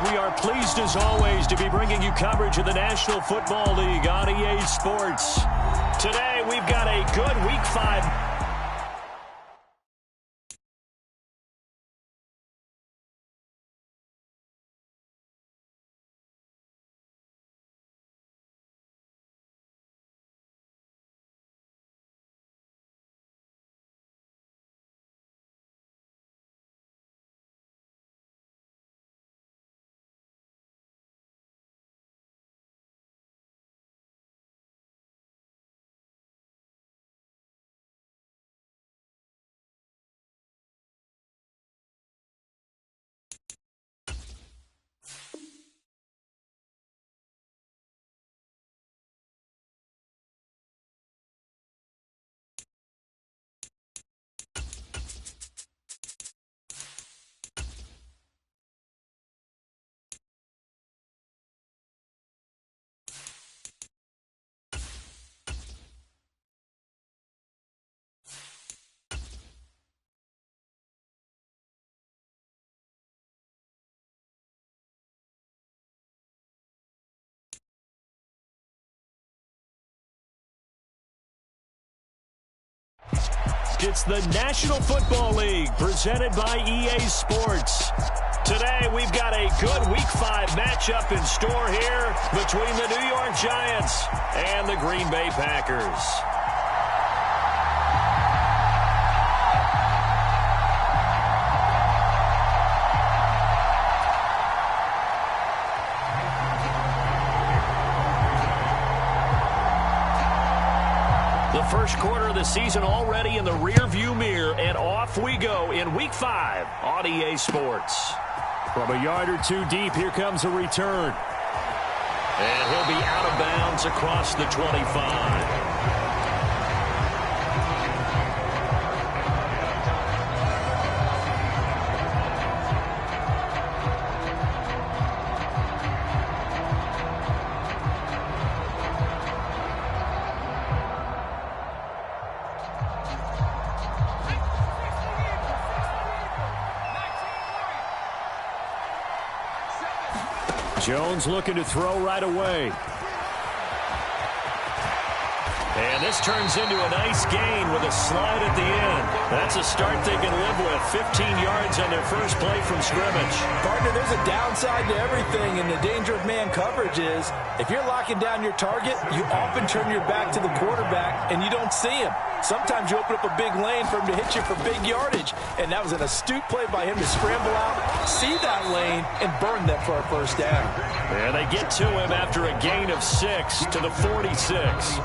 We are pleased as always to be bringing you coverage of the National Football League on EA Sports. Today we've got a good Week 5. It's the National Football League presented by EA Sports. Today we've got a good Week 5 matchup in store here between the New York Giants and the Green Bay Packers. The first quarter of the season already in the rear-view mirror, and off we go in Week 5 on EA Sports. From a yard or two deep, here comes a return. And he'll be out of bounds across the 25. Jones looking to throw right away. And this turns into a nice gain with a slide at the end. That's a start they can live with. 15 yards on their first play from scrimmage. Partner, there's a downside to everything, and the danger of man coverage is if you're locking down your target, you often turn your back to the quarterback and you don't see him. Sometimes you open up a big lane for him to hit you for big yardage, and that was an astute play by him to scramble out, see that lane, and burn them for a first down. And they get to him after a gain of 6 to the 46.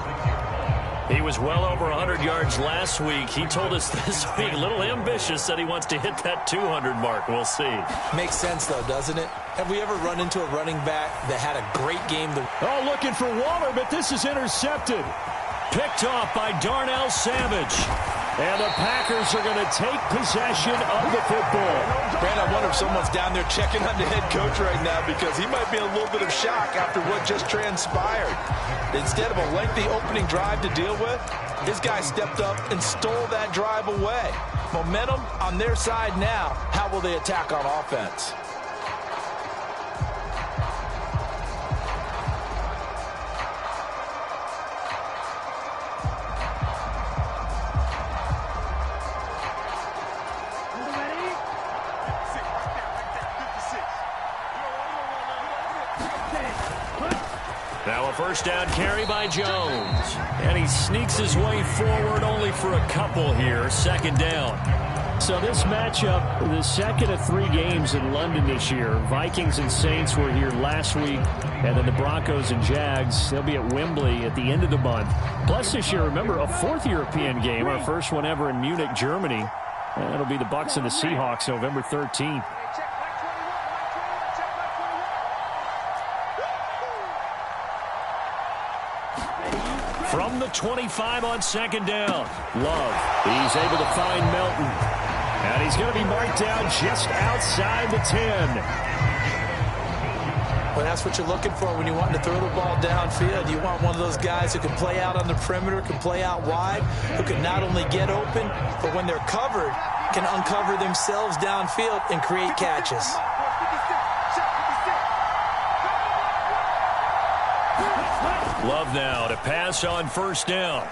He was well over 100 yards last week. He told us this week, a little ambitious, said he wants to hit that 200 mark. We'll see. Makes sense, though, doesn't it? Have we ever run into a running back that had a great game? Oh, looking for Waller, but this is intercepted. Picked off by Darnell Savage. And the Packers are going to take possession of the football. Brand, I wonder if someone's down there checking on the head coach right now because he might be in a little bit of shock after what just transpired. Instead of a lengthy opening drive to deal with, this guy stepped up and stole that drive away. Momentum on their side now. How will they attack on offense? Now a first down carry by Jones. And he sneaks his way forward only for a couple here. Second down. So this matchup, the second of 3 games in London this year. Vikings and Saints were here last week. And then the Broncos and Jags, they'll be at Wembley at the end of the month. Plus this year, remember, a 4th European game, our first one ever in Munich, Germany. And it'll be the Bucs and the Seahawks November 13th. From the 25 on second down. Love. He's able to find Melton. And he's going to be marked down just outside the 10. Well, that's what you're looking for when you want to throw the ball downfield. You want one of those guys who can play out on the perimeter, can play out wide, who can not only get open, but when they're covered, can uncover themselves downfield and create catches. Love now to pass on first down.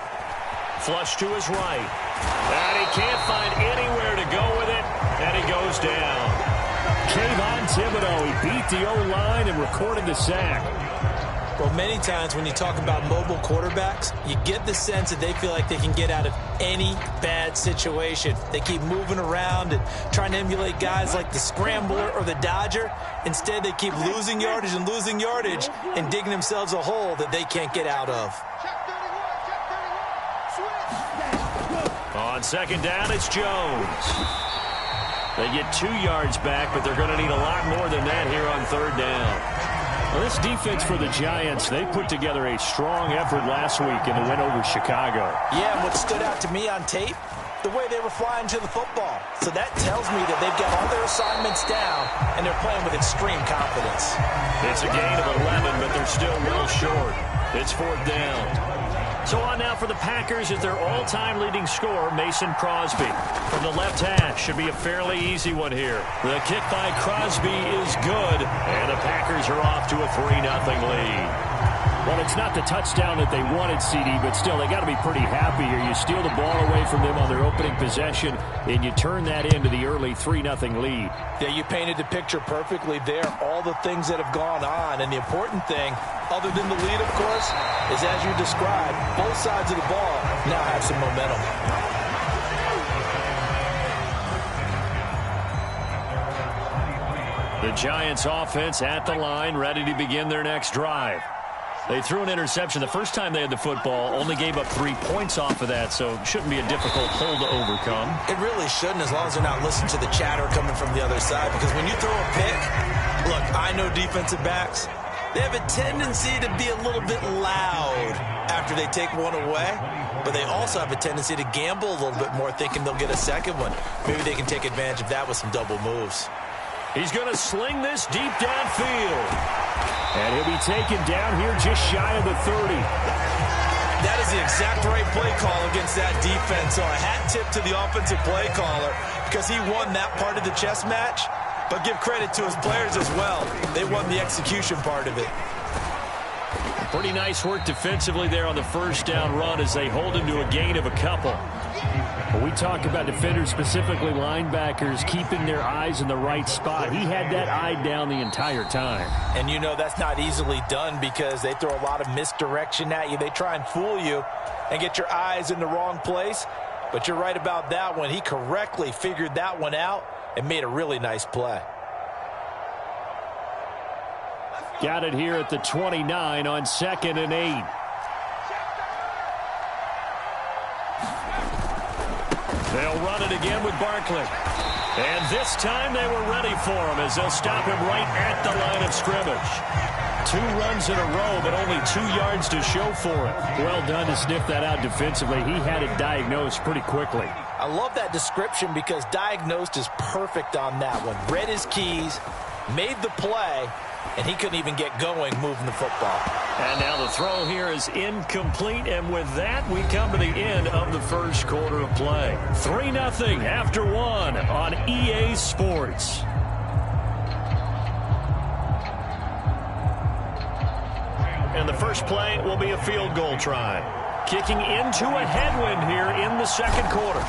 Flush to his right. And he can't find anywhere to go with it, and he goes down. Kayvon Thibodeau, he beat the O-line and recorded the sack. Well, many times when you talk about mobile quarterbacks, you get the sense that they feel like they can get out of any bad situation. They keep moving around and trying to emulate guys like the Scrambler or the Dodger. Instead, they keep losing yardage and digging themselves a hole that they can't get out of. On second down, it's Jones. They get 2 yards back, but they're going to need a lot more than that here on third down. Well, this defense for the Giants, they put together a strong effort last week in the win over Chicago. Yeah, and what stood out to me on tape, the way they were flying to the football. So that tells me that they've got all their assignments down, and they're playing with extreme confidence. It's a gain of 11, but they're still well short. It's fourth down. So on now for the Packers is their all-time leading scorer, Mason Crosby. From the left hash, should be a fairly easy one here. The kick by Crosby is good, and the Packers are off to a 3-0 lead. Well, it's not the touchdown that they wanted, CD, but still, they got to be pretty happy here. You steal the ball away from them on their opening possession, and you turn that into the early 3-0 lead. Yeah, you painted the picture perfectly there, all the things that have gone on. And the important thing, other than the lead, of course, is as you described, both sides of the ball now have some momentum. The Giants offense at the line, ready to begin their next drive. They threw an interception the first time they had the football, only gave up 3 points off of that, so it shouldn't be a difficult hole to overcome. It really shouldn't, as long as they're not listening to the chatter coming from the other side, because when you throw a pick, look, I know defensive backs, they have a tendency to be a little bit loud after they take one away, but they also have a tendency to gamble a little bit more, thinking they'll get a second one. Maybe they can take advantage of that with some double moves. He's going to sling this deep downfield. And he'll be taken down here just shy of the 30. That is the exact right play call against that defense. So a hat tip to the offensive play caller because he won that part of the chess match. But give credit to his players as well. They won the execution part of it. Pretty nice work defensively there on the first down run as they hold him to a gain of a couple. When we talk about defenders, specifically linebackers, keeping their eyes in the right spot, he had that eye down the entire time. And you know that's not easily done because they throw a lot of misdirection at you. They try and fool you and get your eyes in the wrong place. But you're right about that one. He correctly figured that one out and made a really nice play. Got it here at the 29 on 2nd and 8. They'll run it again with Barkley. And this time they were ready for him as they'll stop him right at the line of scrimmage. 2 runs in a row, but only 2 yards to show for it. Well done to sniff that out defensively. He had it diagnosed pretty quickly. I love that description because diagnosed is perfect on that one. Read his keys, made the play, and he couldn't even get going moving the football. And now the throw here is incomplete, and with that, we come to the end of the first quarter of play. 3-0 after 1 on EA Sports. And the first play will be a field goal try. Kicking into a headwind here in the second quarter.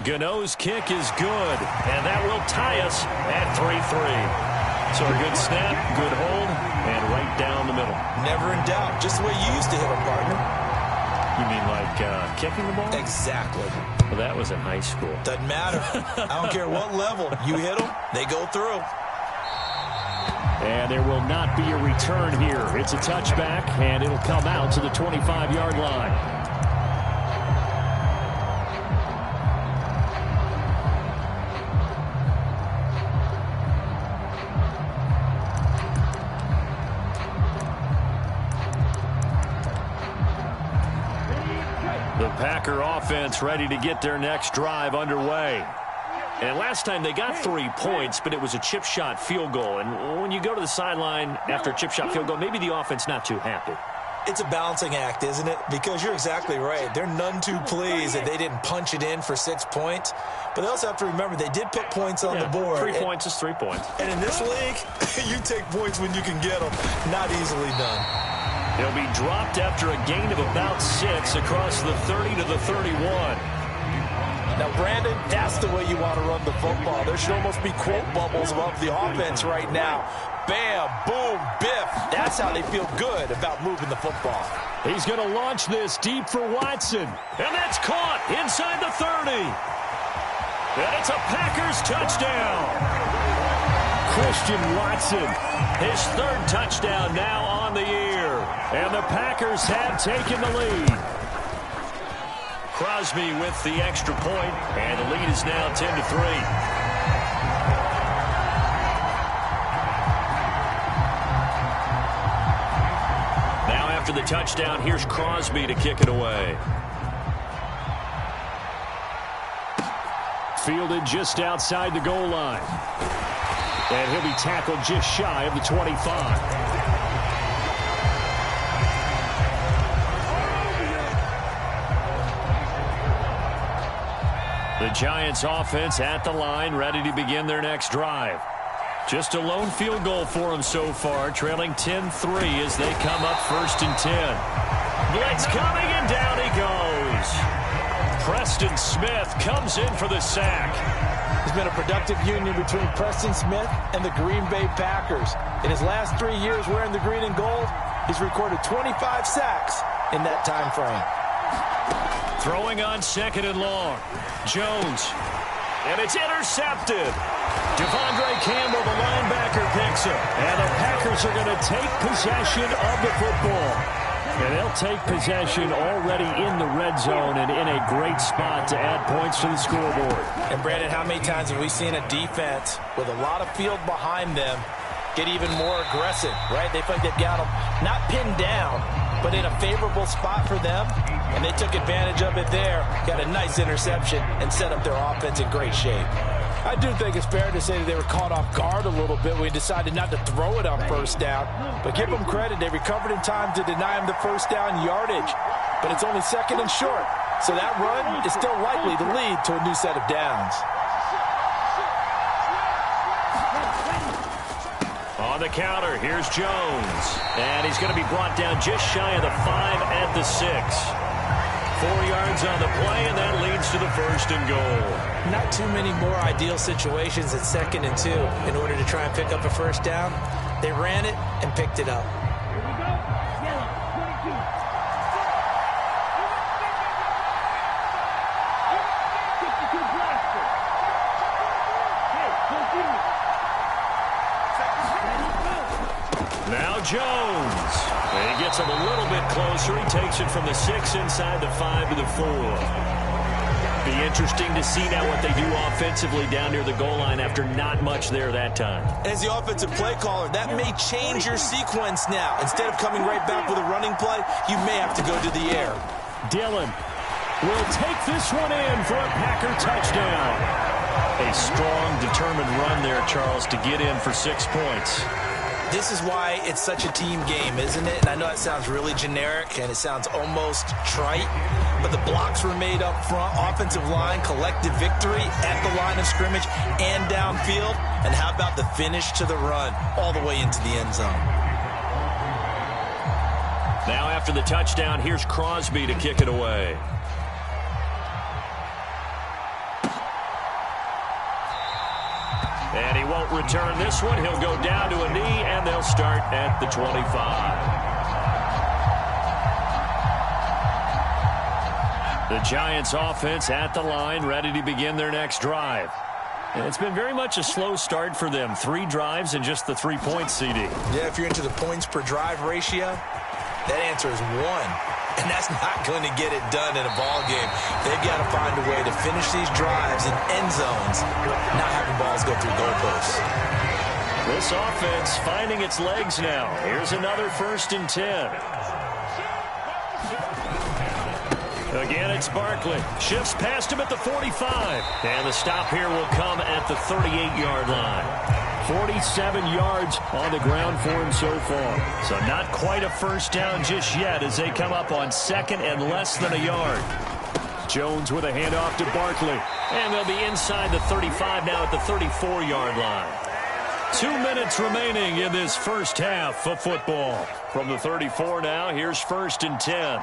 Gano's kick is good, and that will tie us at 3-3. So a good snap, good hold, and right down the middle. Never in doubt. Just the way you used to hit them, partner. You mean like kicking the ball? Exactly. Well, that was in high school. Doesn't matter. I don't care what level. You hit them, they go through. And there will not be a return here. It's a touchback, and it'll come out to the 25-yard line. The Packer offense ready to get their next drive underway. And last time they got 3 points, but it was a chip shot field goal. And when you go to the sideline after a chip shot field goal, maybe the offense not too happy. It's a balancing act, isn't it? Because you're exactly right. They're none too pleased that they didn't punch it in for 6 points. But they also have to remember they did put points on the board. 3 points is 3 points. And in this league, you take points when you can get them. Not easily done. He'll be dropped after a gain of about 6 across the 30 to the 31. Now, Brandon, that's the way you want to run the football. There should almost be quote bubbles above the offense right now. Bam, boom, biff. That's how they feel good about moving the football. He's going to launch this deep for Watson. And that's caught inside the 30. And it's a Packers touchdown. Christian Watson, his 3rd touchdown now on the year. And the Packers have taken the lead. Crosby with the extra point, and the lead is now 10-3. Now after the touchdown, here's Crosby to kick it away. Fielded just outside the goal line. And he'll be tackled just shy of the 25. The Giants offense at the line, ready to begin their next drive. Just a lone field goal for them so far, trailing 10-3 as they come up 1st and 10. Blitz coming, and down he goes. Preston Smith comes in for the sack. There's been a productive union between Preston Smith and the Green Bay Packers. In his last 3 years wearing the green and gold, he's recorded 25 sacks in that time frame. Throwing on 2nd and long. Jones. And it's intercepted. Devondre Campbell, the linebacker, picks it. And the Packers are going to take possession of the football. And they'll take possession already in the red zone and in a great spot to add points to the scoreboard. And, Brandon, how many times have we seen a defense with a lot of field behind them get even more aggressive, right? They feel like they've got them not pinned down, but in a favorable spot for them, and they took advantage of it there, got a nice interception, and set up their offense in great shape. I do think it's fair to say that they were caught off guard a little bit when we decided not to throw it on 1st down, but give them credit. They recovered in time to deny them the 1st down yardage, but it's only 2nd and short, so that run is still likely to lead to a new set of downs. On the counter, here's Jones. And he's going to be brought down just shy of the 5 at the 6. 4 yards on the play, and that leads to the 1st and goal. Not too many more ideal situations at 2nd and 2 in order to try and pick up a 1st down. They ran it and picked it up. Now Jones. And he gets him a little bit closer. He takes it from the 6 inside the 5 to the 4. Be interesting to see now what they do offensively down near the goal line after not much there that time. As the offensive play caller, that may change your sequence now. Instead of coming right back with a running play, you may have to go to the air. Dillon will take this one in for a Packer touchdown. A strong, determined run there, Charles, to get in for 6 points. This is why it's such a team game, isn't it? And I know it sounds really generic and it sounds almost trite, but the blocks were made up front, offensive line, collective victory at the line of scrimmage and downfield. And how about the finish to the run all the way into the end zone? Now after the touchdown, here's Crosby to kick it away. And he won't return this one. He'll go down to a knee, and they'll start at the 25. The Giants offense at the line, ready to begin their next drive. And it's been very much a slow start for them. 3 drives and just the 3 points, CD. Yeah, if you're into the points per drive ratio, that answer is 1. And that's not going to get it done in a ball game. They've got to find a way to finish these drives in end zones, not having balls go through goalposts. This offense finding its legs now. Here's another 1st and 10. Again, it's Barkley. Shifts past him at the 45. And the stop here will come at the 38-yard line. 47 yards on the ground for him so far. So not quite a first down just yet as they come up on second and less than a yard. Jones with a handoff to Barkley. And they'll be inside the 35 now at the 34-yard line. 2 minutes remaining in this first half of football. From the 34 now, here's 1st and 10.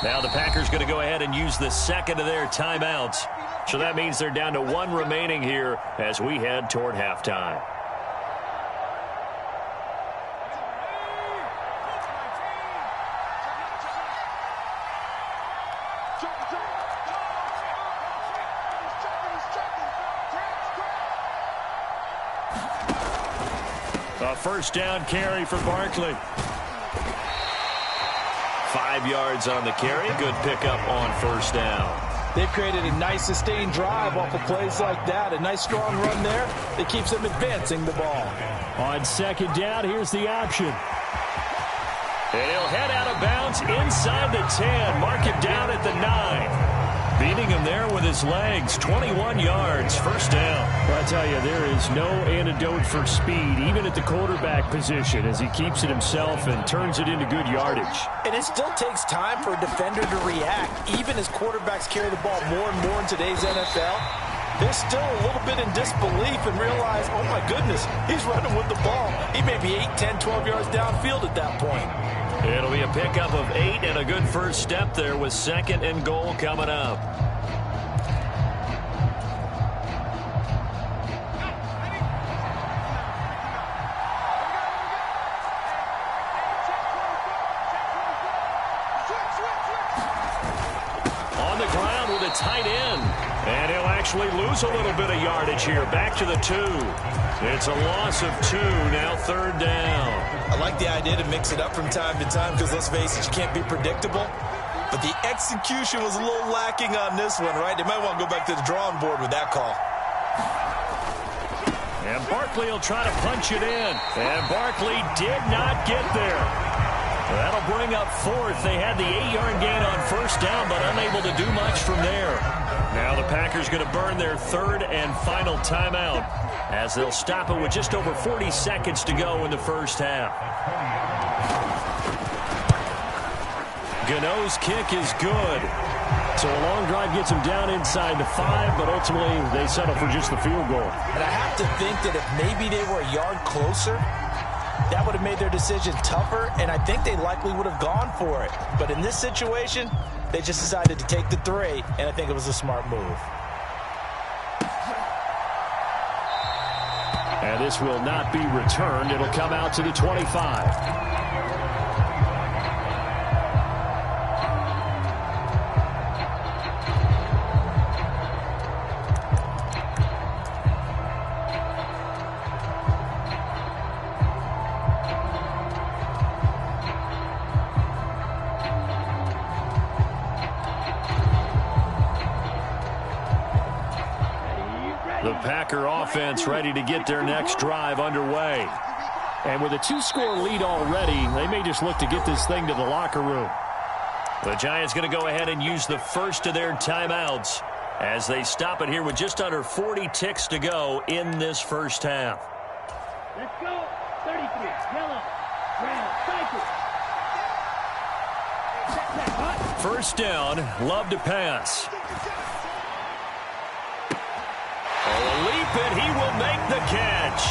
Now the Packers going to go ahead and use the second of their timeouts. So that means they're down to 1 remaining here as we head toward halftime. A first down carry for Barkley. 5 yards on the carry. Good pickup on first down. They've created a nice sustained drive off of plays like that. A nice strong run there that keeps them advancing the ball. On second down, here's the option. And he'll head out of bounds inside the 10. Mark him down at the 9. Beating him there with his legs. 21 yards, first down. Well, I tell you, there is no antidote for speed, even at the quarterback position, as he keeps it himself and turns it into good yardage. And it still takes time for a defender to react, even as quarterbacks carry the ball more and more in today's NFL. They're still a little bit in disbelief and realize, oh my goodness, he's running with the ball. He may be 8, 10, 12 yards downfield at that point. It'll be a pickup of 8 and a good first step there with 2nd and goal coming up. On the ground with a tight end. And he'll actually lose a little bit of yardage here. Back to the 2. It's a loss of 2. Now 3rd down. I like the idea to mix it up from time to time because, let's face it, you can't be predictable. But the execution was a little lacking on this one, right? They might want to go back to the drawing board with that call. And Barkley will try to punch it in. And Barkley did not get there. That'll bring up 4th. They had the 8-yard gain on first down, but unable to do much from there. Now the Packers going to burn their 3rd and final timeout as they'll stop it with just over 40 seconds to go in the first half. Gano's kick is good. So a long drive gets them down inside the 5, but ultimately they settle for just the field goal. And I have to think that if maybe they were a yard closer, that would have made their decision tougher, and I think they likely would have gone for it. But in this situation, they just decided to take the 3, and I think it was a smart move. And this will not be returned. It'll come out to the 25. The Packer offense ready to get their next drive underway. And with a 2-score lead already, they may just look to get this thing to the locker room. The Giants going to go ahead and use the first of their timeouts as they stop it here with just under 40 ticks to go in this first half. Let's go. 33. Yellow. Red. Cycle. First down. Love to pass. A leap, and he will make the catch.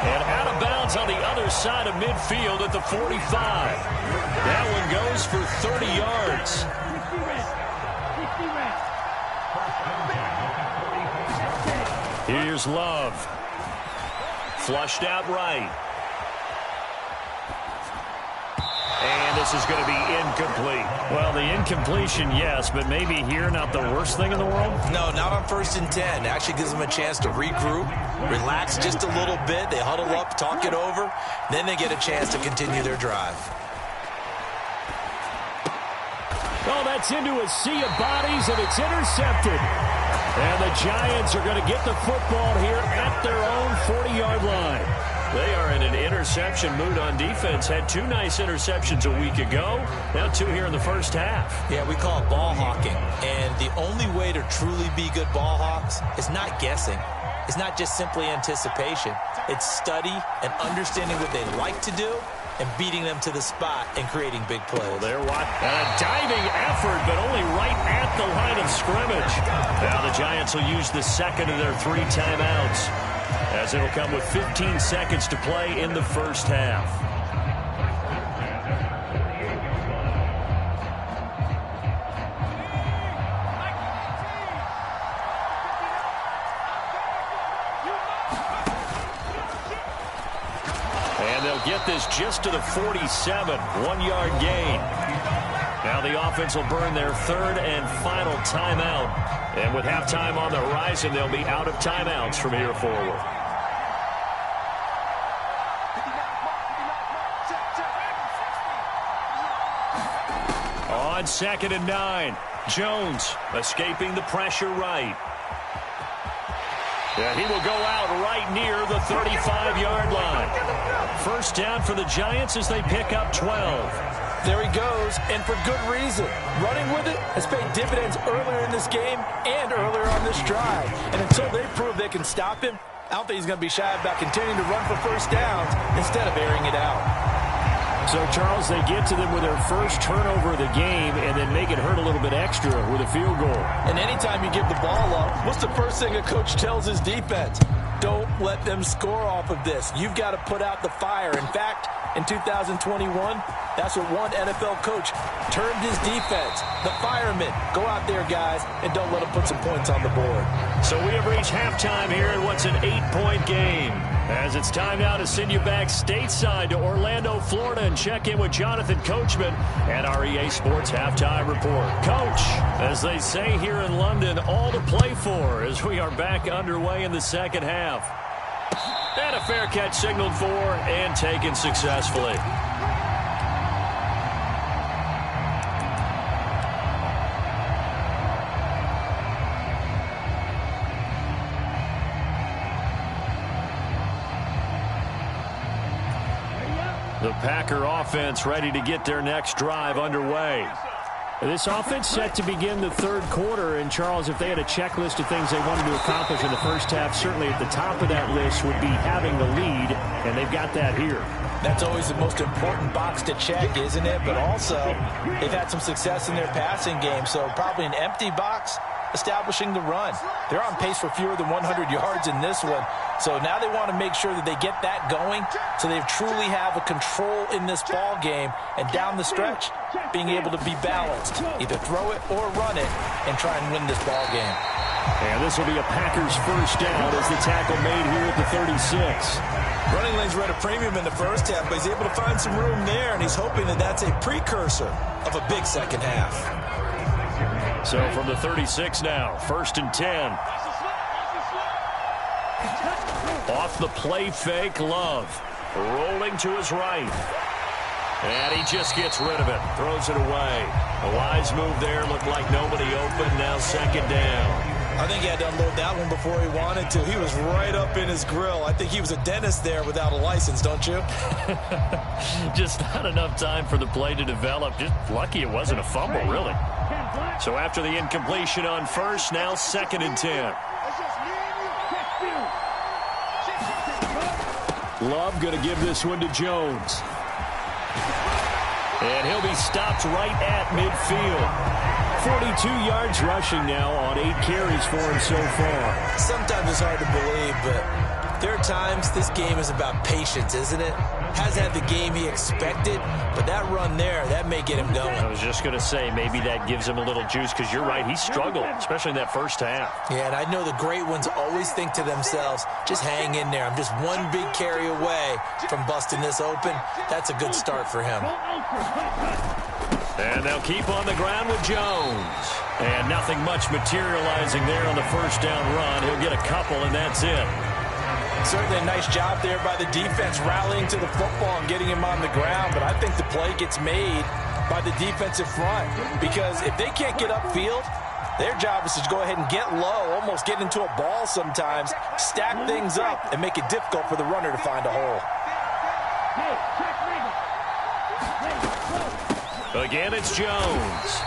And out of bounds on the other side of midfield at the 45. That one goes for 30 yards. 60 red. Here's Love. Flushed out right. And this is going to be incomplete. Well, the incompletion, yes, but maybe here not the worst thing in the world? No, not on 1st and 10. It actually gives them a chance to regroup, relax just a little bit. They huddle up, talk it over. Then they get a chance to continue their drive. Oh, that's into a sea of bodies, and it's intercepted. And the Giants are going to get the football here at their own 40-yard line. They are in an interception mood on defense. Had 2 nice interceptions a week ago. Now 2 here in the first half. Yeah, we call it ball hawking. And the only way to truly be good ball hawks is not guessing. It's not just simply anticipation. It's study and understanding what they like to do and beating them to the spot and creating big plays. Well, they're a diving effort, but only right at the line of scrimmage. Now the Giants will use the second of their 3 timeouts, as it'll come with 15 seconds to play in the first half. And they'll get this just to the 47, 1-yard gain. Now the offense will burn their 3rd and final timeout. And with halftime on the horizon, they'll be out of timeouts from here forward. On 2nd and 9, Jones escaping the pressure right. Yeah, he will go out right near the 35-yard line. First down for the Giants as they pick up 12. There he goes, and for good reason. Running with it has paid dividends earlier in this game and earlier on this drive. And until they prove they can stop him, I don't think he's going to be shy about continuing to run for first downs instead of airing it out. So, Charles, they get to them with their first turnover of the game and then make it hurt a little bit extra with a field goal. And anytime you give the ball up, what's the first thing a coach tells his defense? Don't let them score off of this. You've got to put out the fire. In fact, in 2021, that's what one NFL coach termed his defense. The firemen. Go out there, guys, and don't let them put some points on the board. So we have reached halftime here in what's an 8-point game. As it's time now to send you back stateside to Orlando, Florida, and check in with Jonathan Coachman at our EA Sports Halftime Report. Coach, as they say here in London, all to play for as we are back underway in the second half. And a fair catch signaled for and taken successfully. The Packer offense ready to get their next drive underway. This offense set to begin the 3rd quarter. And, Charles, if they had a checklist of things they wanted to accomplish in the first half, certainly at the top of that list would be having the lead, and they've got that here. That's always the most important box to check, isn't it? But also, they've had some success in their passing game, so probably an empty box establishing the run. They're on pace for fewer than 100 yards in this one. So now they want to make sure that they get that going so they truly have a control in this ball game. And down the stretch, being able to be balanced. Either throw it or run it and try and win this ball game. And this will be a Packers first down as the tackle made here at the 36. Running lanes were at a premium in the first half, but he's able to find some room there, and he's hoping that that's a precursor of a big second half. So from the 36 now, 1st and 10. Off the play fake, Love. Rolling to his right. And he just gets rid of it. Throws it away. A wise move there. Looked like nobody open. Now 2nd down. I think he had to unload that one before he wanted to. He was right up in his grill. I think he was a dentist there without a license, don't you? Just not enough time for the play to develop. Just lucky it wasn't a fumble, really. So after the incompletion on first, now 2nd and 10. Love going to give this one to Jones. And he'll be stopped right at midfield. 42 yards rushing now on 8 carries for him so far. Sometimes it's hard to believe, but there are times this game is about patience, isn't it? Hasn't had the game he expected, but that run there, that may get him going. I was just going to say, maybe that gives him a little juice, because you're right, he struggled, especially in that first half. Yeah, and I know the great ones always think to themselves, just hang in there. I'm just one big carry away from busting this open. That's a good start for him. And they'll keep on the ground with Jones. And nothing much materializing there on the first down run. He'll get a couple, and that's it. Certainly a nice job there by the defense rallying to the football and getting him on the ground. But I think the play gets made by the defensive front. Because if they can't get upfield, Their job is to go ahead and get low, almost get into a ball sometimes, stack things up, and make it difficult for the runner to find a hole. Again, it's Jones.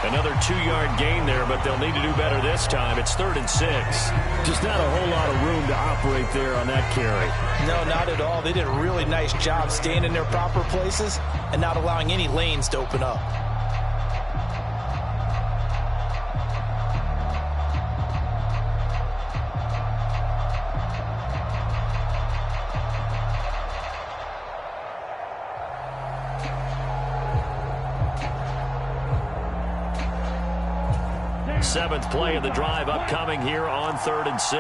Another 2-yard gain there, but they'll need to do better this time. It's 3rd and 6. Just not a whole lot of room to operate there on that carry. No, not at all. They did a really nice job staying in their proper places and not allowing any lanes to open up. Seventh play of the drive upcoming here on 3rd and 6.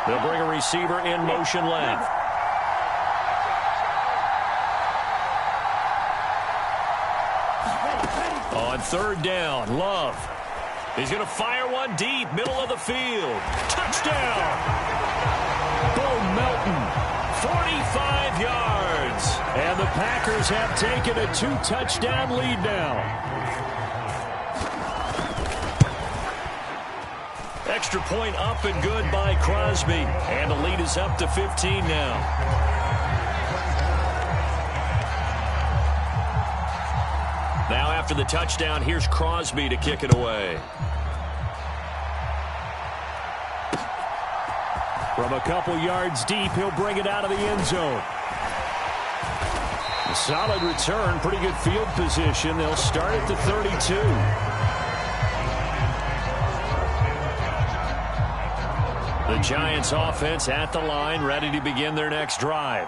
They'll bring a receiver in motion left. On 3rd down, Love. He's going to fire one deep, middle of the field. Touchdown! Bo Melton, 45 yards. And the Packers have taken a 2-touchdown lead now. Extra point up and good by Crosby. And the lead is up to 15 now. Now after the touchdown, here's Crosby to kick it away. From a couple yards deep, he'll bring it out of the end zone. A solid return, pretty good field position. They'll start at the 32. The Giants offense at the line, ready to begin their next drive.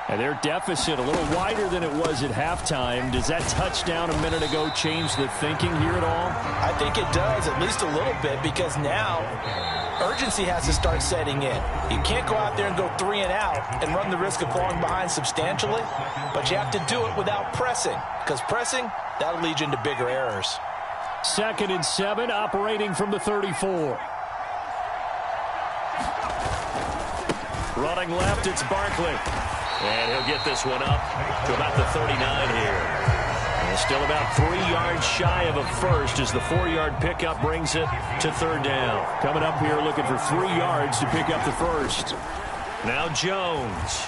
And their deficit a little wider than it was at halftime. Does that touchdown a minute ago change the thinking here at all? I think it does, at least a little bit, because now urgency has to start setting in. You can't go out there and go 3 and out and run the risk of falling behind substantially, but you have to do it without pressing, because pressing, that'll lead you into bigger errors. 2nd and 7, operating from the 34. Running left, it's Barkley. And he'll get this one up to about the 39 here. And still about 3 yards shy of a first as the 4-yard pickup brings it to 3rd down. Coming up here looking for 3 yards to pick up the first. Now Jones.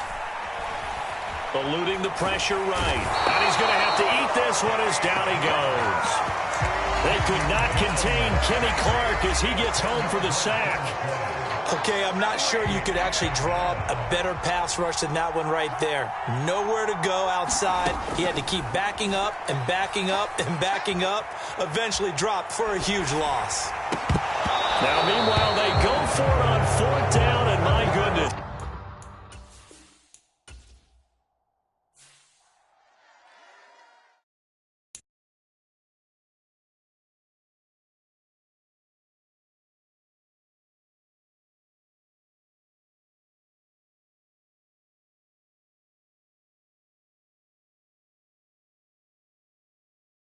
Eluding the pressure right. And he's going to have to eat this one as down he goes. They could not contain Kenny Clark as he gets home for the sack. Okay, I'm not sure you could actually draw a better pass rush than that one right there. Nowhere to go outside. He had to keep backing up and backing up and backing up. Eventually dropped for a huge loss. Now, meanwhile, they go for it on 4th down